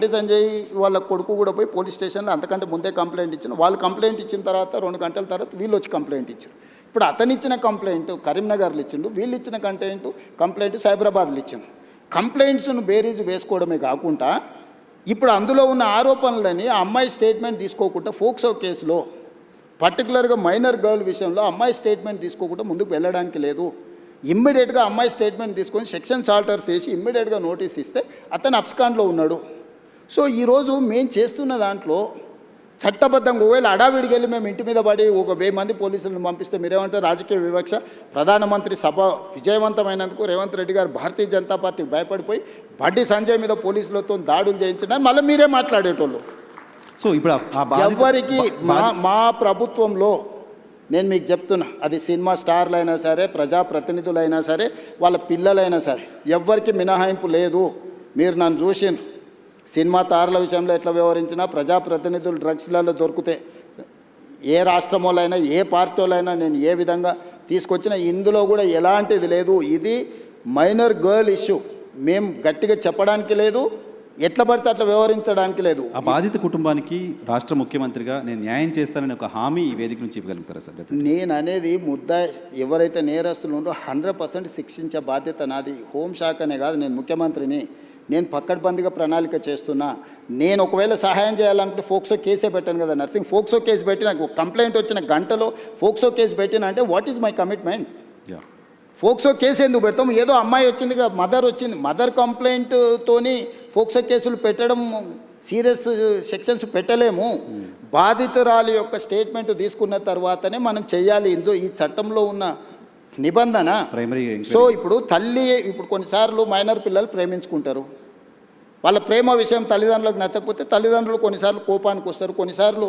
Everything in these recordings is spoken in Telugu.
బండి సంజయ్ వాళ్ళ కొడుకు కూడా పోయి పోలీస్ స్టేషన్లో అంతకంటే ముందే కంప్లైంట్ ఇచ్చిన వాళ్ళు కంప్లైంట్ ఇచ్చిన తర్వాత 2 గంటల తర్వాత వీళ్ళు వచ్చి కంప్లైంట్ ఇచ్చారు. ఇప్పుడు అతను ఇచ్చిన కంప్లైంట్ కరీంనగర్లో ఇచ్చిండు, వీళ్ళు ఇచ్చిన కంప్లైంట్ సైబరాబాద్లో ఇచ్చిండు. కంప్లైంట్స్ను బేరీజు వేసుకోవడమే కాకుండా ఇప్పుడు అందులో ఉన్న ఆరోపణలని ఆ అమ్మాయి స్టేట్మెంట్ తీసుకోకుండా ఫోక్సో కేసులో పర్టికులర్గా మైనర్ గర్ల్ విషయంలో అమ్మాయి స్టేట్మెంట్ తీసుకోకుండా ముందుకు వెళ్ళడానికి లేదు. ఇమ్మీడియట్గా అమ్మాయి స్టేట్మెంట్ తీసుకొని సెక్షన్స్ ఆల్టర్స్ చేసి ఇమ్మీడియట్గా నోటీస్ ఇస్తే అతను అబ్స్కాండ్లో ఉన్నాడు. సో ఈరోజు మేము చేస్తున్న దాంట్లో చట్టబద్ధంగా ఒకవేళ అడావిడికి వెళ్ళి మేము ఇంటి మీద పడి 1000 మంది పోలీసులను పంపిస్తే మీరేమంటారు? రాజకీయ వివక్ష. ప్రధానమంత్రి సభ విజయవంతమైనందుకు రేవంత్ రెడ్డి గారు భారతీయ జనతా పార్టీకి భయపడిపోయి బండి సంజయ్ మీద పోలీసులతో దాడులు చేయించడానికి మళ్ళీ మీరే మాట్లాడేటోళ్ళు. సో ఇప్పుడు ఎవరికి మా ప్రభుత్వంలో నేను మీకు చెప్తున్నా, అది సినిమా స్టార్లు అయినా సరే, ప్రజాప్రతినిధులైనా సరే, వాళ్ళ పిల్లలైనా సరే, ఎవ్వరికి మినహాయింపు లేదు. మీరు నన్ను చూసిండ్రు సినిమా తారల విషయంలో ఎట్లా వ్యవహరించినా, ప్రజాప్రతినిధులు డ్రగ్స్లలో దొరికితే ఏ రాష్ట్రంలోనైనా ఏ పార్టీలైనా నేను ఏ విధంగా తీసుకొచ్చినా ఇందులో కూడా ఎలాంటిది లేదు. ఇది మైనర్ గర్ల్ ఇష్యూ. మేము గట్టిగా చెప్పడానికి లేదు, ఎట్లా పడితే అట్లా వ్యవహరించడానికి లేదు. ఆ బాధిత కుటుంబానికి రాష్ట్ర ముఖ్యమంత్రిగా నేను న్యాయం చేస్తానని ఒక హామీ ఈ వేదిక నుంచి ఇవ్వగలుగుతారా సార్? నేను అనేది ఎవరైతే నేరస్తులు ఉందో 100% శిక్షించే బాధ్యత నాది. హోంశాఖనే కాదు, నేను ముఖ్యమంత్రిని, నేను పక్కడ్బందీగా ప్రణాళిక చేస్తున్నా. నేను ఒకవేళ సహాయం చేయాలనుకుంటే ఫోక్సో కేసే పెట్టాను కదా నర్సింగ్. ఫోక్సో కేసు పెట్టిన కంప్లైంట్ వచ్చిన గంటలో ఫోక్సో కేసు పెట్టిన అంటే what is my commitment? POCSO case ఎందుకు పెడతాం? ఏదో అమ్మాయి వచ్చింది, మదర్ వచ్చింది, మదర్ కంప్లైంట్తోని ఫోక్సో కేసులు పెట్టడం సీరియస్ సెక్షన్స్ పెట్టలేము. బాధితురాలి యొక్క స్టేట్మెంట్ తీసుకున్న తర్వాతనే మనం చేయాలి. ఈ చట్టంలో ఉన్న నిబంధన. సో ఇప్పుడు కొన్నిసార్లు మైనర్ పిల్లలు ప్రేమించుకుంటారు. వాళ్ళ ప్రేమ విషయం తల్లిదండ్రులకు నచ్చకపోతే తల్లిదండ్రులు కొన్నిసార్లు కోపానికి వస్తారు, కొన్నిసార్లు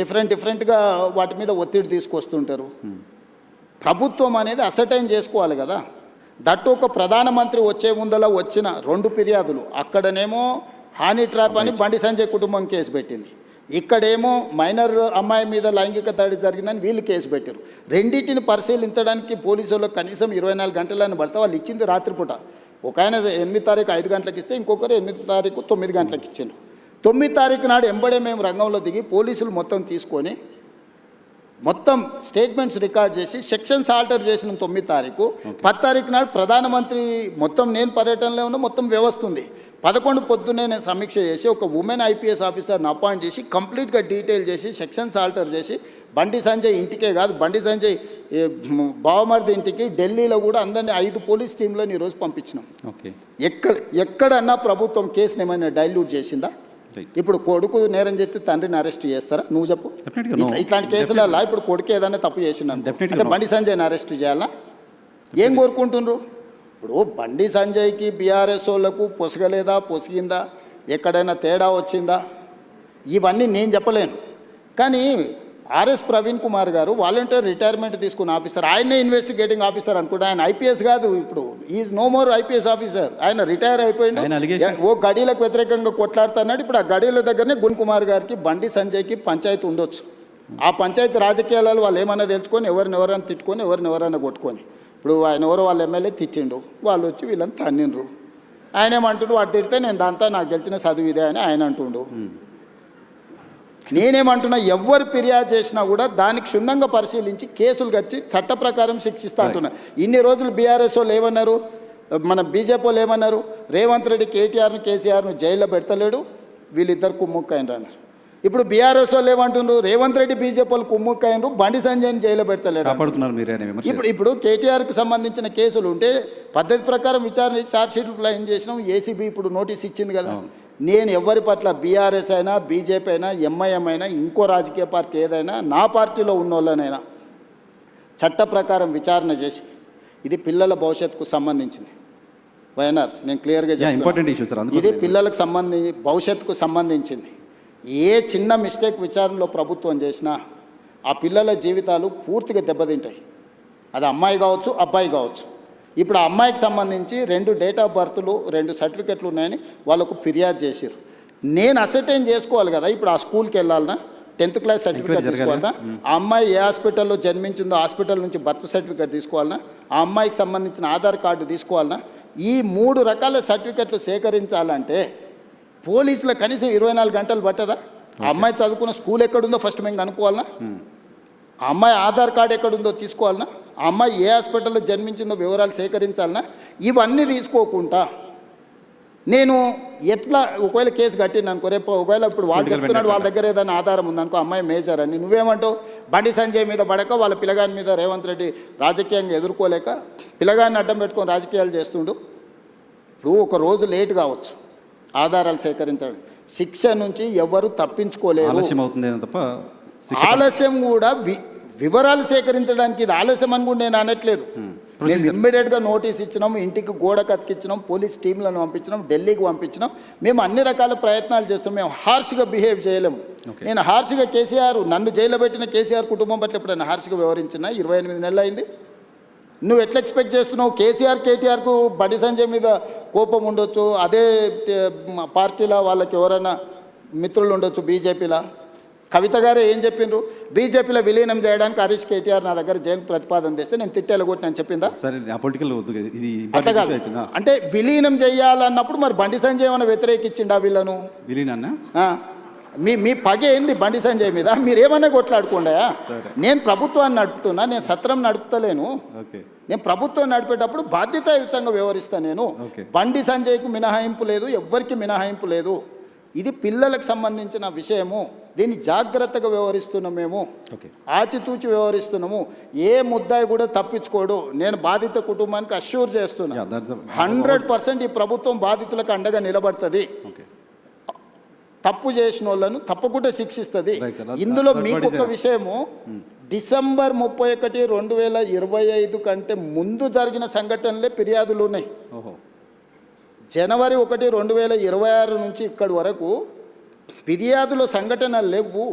డిఫరెంట్గా వాటి మీద ఒత్తిడి తీసుకొస్తుంటారు. ప్రభుత్వం అనేది అసర్టైన్ చేసుకోవాలి కదా. దట్టు ఒక ప్రధానమంత్రి వచ్చే ముందలా వచ్చిన 2 ఫిర్యాదులు, అక్కడనేమో హానీ ట్రాప్ అని బండి సంజయ్ కుటుంబం కేసు పెట్టింది, ఇక్కడేమో మైనర్ అమ్మాయి మీద లైంగిక దాడి జరిగిందని వీళ్ళు కేసు పెట్టారు. రెండింటిని పరిశీలించడానికి పోలీసులకు కనీసం 24 గంటలని పడితే వాళ్ళు ఇచ్చింది రాత్రిపూట. ఒక ఆయన 8 తారీఖు 5 గంటలకు ఇస్తే ఇంకొకరు 8 తారీఖు 9 గంటలకు ఇచ్చిండ్రు. 9 తారీఖు నాడు ఎంబడే మేము రంగంలో దిగి పోలీసులు మొత్తం తీసుకొని మొత్తం స్టేట్మెంట్స్ రికార్డ్ చేసి సెక్షన్స్ ఆల్టర్ చేసిన 9 తారీఖు. 10 తారీఖు నాడు ప్రధానమంత్రి మొత్తం నేను పర్యటనలో ఉన్న మొత్తం వ్యవస్థ ఉంది. 11 పొద్దున్నే నేను సమీక్ష చేసి ఒక ఉమెన్ IPS ఆఫీసర్ని అపాయింట్ చేసి కంప్లీట్గా డీటెయిల్ చేసి సెక్షన్స్ ఆల్టర్ చేసి బండి సంజయ్ ఇంటికే కాదు, బండి సంజయ్ బావమర్ది ఇంటికి ఢిల్లీలో కూడా అందరినీ 5 పోలీస్ టీంలను ఈరోజు పంపించినాం. ఎక్కడన్నా ప్రభుత్వం కేసుని ఏమైనా డైల్యూట్ చేసిందా? ఇప్పుడు కొడుకు నేరం చేస్తే తండ్రిని అరెస్ట్ చేస్తారా? నువ్వు చెప్పు. ఇట్లాంటి కేసులలో ఇప్పుడు కొడుకు ఏదైనా తప్పు చేసినా అంటే బండి సంజయ్ని అరెస్ట్ చేయాలా? ఏం కోరుకుంటుండ్రు? ఇప్పుడు బండి సంజయ్కి బీఆర్ఎస్ వాళ్ళకు పొసగలేదా, పొసిగిందా, ఎక్కడైనా తేడా వచ్చిందా, ఇవన్నీ నేను చెప్పలేను. కానీ RS ప్రవీణ్ కుమార్ గారు వాలంటీర్ రిటైర్మెంట్ తీసుకున్న ఆఫీసర్, ఆయనే ఇన్వెస్టిగేటింగ్ ఆఫీసర్ అనుకుంటా. ఆయన IPS కాదు, ఇప్పుడు is no more IPS officer. ఆయన రిటైర్ అయిపోయింది. ఓ గడీలకు వ్యతిరేకంగా కొట్లాడుతున్నాడు. ఇప్పుడు ఆ గడీల దగ్గరనే గుణ్ కుమార్ గారికి బండి సంజయ్కి పంచాయతీ ఉండొచ్చు. ఆ పంచాయతీ రాజకీయాలలో వాళ్ళు ఏమన్నా తెలుసుకొని ఎవరినెవరైనా తిట్టుకొని ఎవరినెవరైనా కొట్టుకొని, ఇప్పుడు ఆయన ఎవరో వాళ్ళ ఎమ్మెల్యే తిట్టిండు, వాళ్ళు వచ్చి వీళ్ళని తన్నిండ్రు. ఆయన ఏమంటుండు, వాడు తిడితే నేను దాంతో నాకు గెలిచిన చదువు ఇదే అని ఆయన అంటుండు. నేనేమంటున్నా, ఎవరు ఫిర్యాదు చేసినా కూడా దానికి క్షుణ్ణంగా పరిశీలించి కేసులు కచ్చి చట్ట ప్రకారం శిక్షిస్తా అంటున్నా. ఇన్ని రోజులు బీఆర్ఎస్ వాళ్ళు ఏమన్నారు, మన బీజేపీ వాళ్ళు ఏమన్నారు, రేవంత్ రెడ్డి KTRను KCRను జైల్లో పెడతలేడు, వీళ్ళిద్దరు కుమ్ముక్కైనరు అన్నారు. ఇప్పుడు బీఆర్ఎస్ వాళ్ళు ఏమంటున్నారు, రేవంత్ రెడ్డి బీజేపీ వాళ్ళు కుమ్ముక్కైనరు, బండి సంజయ్ని జైల్లో పెడతలేడు. ఇప్పుడు KTRకి సంబంధించిన కేసులు ఉంటే పద్ధతి ప్రకారం విచారణ ఛార్జ్షీట్లు క్లెయిమ్ చేసినాం. ACB ఇప్పుడు నోటీస్ ఇచ్చింది కదా. నేను ఎవరి పట్ల బీఆర్ఎస్ అయినా, బీజేపీ అయినా, MIM అయినా, ఇంకో రాజకీయ పార్టీ ఏదైనా, నా పార్టీలో ఉన్న వాళ్ళనైనా చట్ట ప్రకారం విచారణ చేసి, ఇది పిల్లల భవిష్యత్తుకు సంబంధించింది. వైఎన్ఆర్ నేను క్లియర్గా చెప్తాను, ఇది పిల్లలకు భవిష్యత్తుకు సంబంధించింది. ఏ చిన్న మిస్టేక్ విచారణలో ప్రభుత్వం చేసినా ఆ పిల్లల జీవితాలు పూర్తిగా దెబ్బతింటాయి. అది అమ్మాయి కావచ్చు, అబ్బాయి కావచ్చు. ఇప్పుడు ఆ అమ్మాయికి సంబంధించి 2 డేట్ ఆఫ్ బర్త్లు 2 సర్టిఫికెట్లు ఉన్నాయని వాళ్ళకు ఫిర్యాదు చేశారు. నేను అసర్టైన్ చేసుకోవాలి కదా. ఇప్పుడు ఆ స్కూల్కి వెళ్ళాలన్నా, 10th క్లాస్ సర్టిఫికేట్ తీసుకోవాలన్నా, ఆ అమ్మాయి ఏ హాస్పిటల్లో జన్మించిందో హాస్పిటల్ నుంచి బర్త్ సర్టిఫికేట్ తీసుకోవాలన్నా, ఆ అమ్మాయికి సంబంధించిన ఆధార్ కార్డు తీసుకోవాలన్నా, ఈ 3 రకాల సర్టిఫికెట్లు సేకరించాలంటే పోలీసులకు కనీసం 24 గంటలు పట్టదా? ఆ అమ్మాయి చదువుకున్న స్కూల్ ఎక్కడుందో ఫస్ట్ మేము కనుక్కోవాలనా? ఆ అమ్మాయి ఆధార్ కార్డు ఎక్కడుందో తీసుకోవాలనా? ఆ అమ్మాయి ఏ హాస్పిటల్లో జన్మించిందో వివరాలు సేకరించాలనా? ఇవన్నీ తీసుకోకుండా నేను ఎట్లా ఒకవేళ కేసు కట్టింది అనుకో, రేపు ఒకవేళ ఇప్పుడు వాళ్ళు చెప్తున్నాడు వాళ్ళ దగ్గర ఏదైనా ఆధారం ఉందనుకో, అమ్మాయి మేజర్ అని, నువ్వేమంటావు? బండి సంజయ్ మీద పడక వాళ్ళ పిల్లగాని మీద రేవంత్ రెడ్డి రాజకీయంగా ఎదుర్కోలేక పిల్లగాన్ని అడ్డం పెట్టుకొని రాజకీయాలు చేస్తుండు. ఇప్పుడు ఒక రోజు లేట్ కావచ్చు ఆధారాలు సేకరించడం, శిక్ష నుంచి ఎవరు తప్పించుకోలేరు. ఆలస్యం అవుతుంది తప్ప ఆలస్యం కూడా వివరాలు సేకరించడానికి ఇది ఆలస్యం అని కూడా నేను అనట్లేదు. మేము ఇమ్మీడియట్గా నోటీస్ ఇచ్చినాం, ఇంటికి గోడ కతికిచ్చినాం, పోలీస్ టీంలను పంపించినాం, ఢిల్లీకి పంపించినాం. మేము అన్ని రకాల ప్రయత్నాలు చేస్తాం. మేము హార్ష్గా బిహేవ్ చేయలేము. నేను హార్ష్గా కేసీఆర్ నన్ను జైల్లో పెట్టిన కేసీఆర్ కుటుంబం పట్ల ఎప్పుడైనా హార్ష్గా వ్యవహరించిన? 28 నెలలు అయింది. నువ్వు ఎట్లా ఎక్స్పెక్ట్ చేస్తున్నావు? కేటీఆర్కు బండి సంజయ్ మీద కోపం ఉండొచ్చు, అదే పార్టీలో వాళ్ళకి ఎవరైనా మిత్రులు ఉండొచ్చు, బీజేపీలో. కవిత గారే ఏం చెప్పిండ్రు? బీజేపీలో విలీనం చేయడానికి హరీష్ కేటీఆర్ నా దగ్గర జైలు ప్రతిపాదన తెస్తే నేను తిట్టేలా కొట్టి నేను చెప్పిందా? సరే, ఆ పొలిటికల్ ఇది అట్లా కాదు. అంటే విలీనం చేయాలన్నప్పుడు మరి బండి సంజయ్ ఏమైనా వ్యతిరేకించిండా వీళ్ళను? విలీనాన్న మీ పగ ఏంది బండి సంజయ్ మీద? మీరు ఏమన్నా కొట్లాడుకోండా? నేను ప్రభుత్వాన్ని నడుపుతున్నా, నేను సత్రం నడుపుతలేను. నేను ప్రభుత్వం నడిపేటప్పుడు బాధ్యతాయుతంగా వ్యవహరిస్తాను. నేను బండి సంజయ్కు మినహాయింపు లేదు, ఎవ్వరికి మినహాయింపు లేదు. ఇది పిల్లలకు సంబంధించిన విషయము. దీన్ని జాగ్రత్తగా వ్యవహరిస్తున్నాం, మేము ఆచితూచి వ్యవహరిస్తున్నాము. ఏ ముద్దాయి కూడా తప్పించుకోడు. నేను బాధిత కుటుంబానికి అష్యూర్ చేస్తున్నా, 100% ఈ ప్రభుత్వం బాధితులకు అండగా నిలబడుతుంది. తప్పు చేసిన వాళ్ళను తప్పకుండా శిక్షిస్తుంది. ఇందులో మీకు ఒక విషయము, డిసెంబర్ 31, 2025 కంటే ముందు జరిగిన సంఘటనలే ఫిర్యాదులు ఉన్నాయి. జనవరి 1, 2026 నుంచి ఇక్కడి వరకు ఫిర్యాదుల సంఘటనలు లేవు.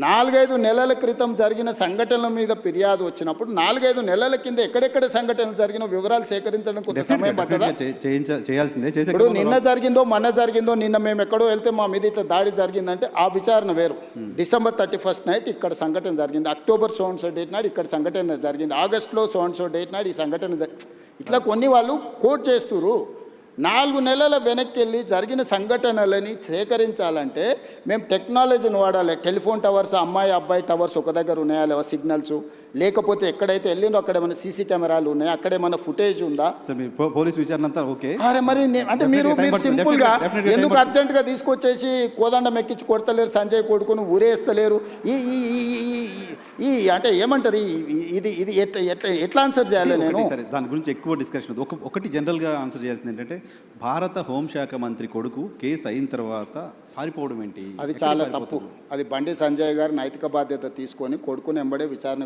4-5 నెలల క్రితం జరిగిన సంఘటనల మీద ఫిర్యాదు వచ్చినప్పుడు 4-5 నెలల కింద ఎక్కడెక్కడ సంఘటనలు జరిగిన వివరాలు సేకరించడం కొంత సమయం పట్టదా? ఇప్పుడు నిన్న జరిగిందో మొన్న జరిగిందో, నిన్న మేము ఎక్కడో వెళ్తే మా మీద ఇట్లా దాడి జరిగిందంటే ఆ విచారణ వేరు. డిసెంబర్ 31 నైట్ ఇక్కడ సంఘటన జరిగింది, October so and so date నాడు ఇక్కడ సంఘటన జరిగింది, ఆగస్టులో సో అండ్ సో డేట్ నాడు ఈ సంఘటన ఇట్లా కొన్ని వాళ్ళు కోట్ చేస్తున్నారు. 4 నెలల వెనక్కి వెళ్ళి జరిగిన సంఘటనలని సేకరించాలంటే మేము టెక్నాలజీని వాడాలి. టెలిఫోన్ టవర్స్, అమ్మాయి అబ్బాయి టవర్స్ ఒక దగ్గర ఉన్నాయా లేవా సిగ్నల్స్, లేకపోతే ఎక్కడైతే వెళ్ళిందో అక్కడ ఏమైనా సీసీ కెమెరాలు ఉన్నాయా, అక్కడ ఏమైనా ఫుటేజ్ ఉందా? పోలీస్ విచారణ అంతా ఓకే. అరే మరి అంటే మీరు సింపుల్గా ఎందుకు అర్జెంటుగా తీసుకొచ్చేసి కోదండం ఎక్కించి కొడతలేరు, సంజయ్ కొడుకును ఊరేస్తలేరు? ఈ అంటే ఏమంటారు, ఇది ఇది ఎట్లా ఆన్సర్ చేయాలి? నేను దాని గురించి ఎక్కువ డిస్కషన్ ఒకటి జనరల్గా ఆన్సర్ చేయాల్సింది ఏంటంటే, భారత హోంశాఖ మంత్రి కొడుకు కేసు అయిన తర్వాత పారిపోవడం ఏంటి? అది చాలా తప్పు. అది బండి సంజయ్ గారు నైతిక బాధ్యత తీసుకొని కొడుకుని ఎంబడే విచారణ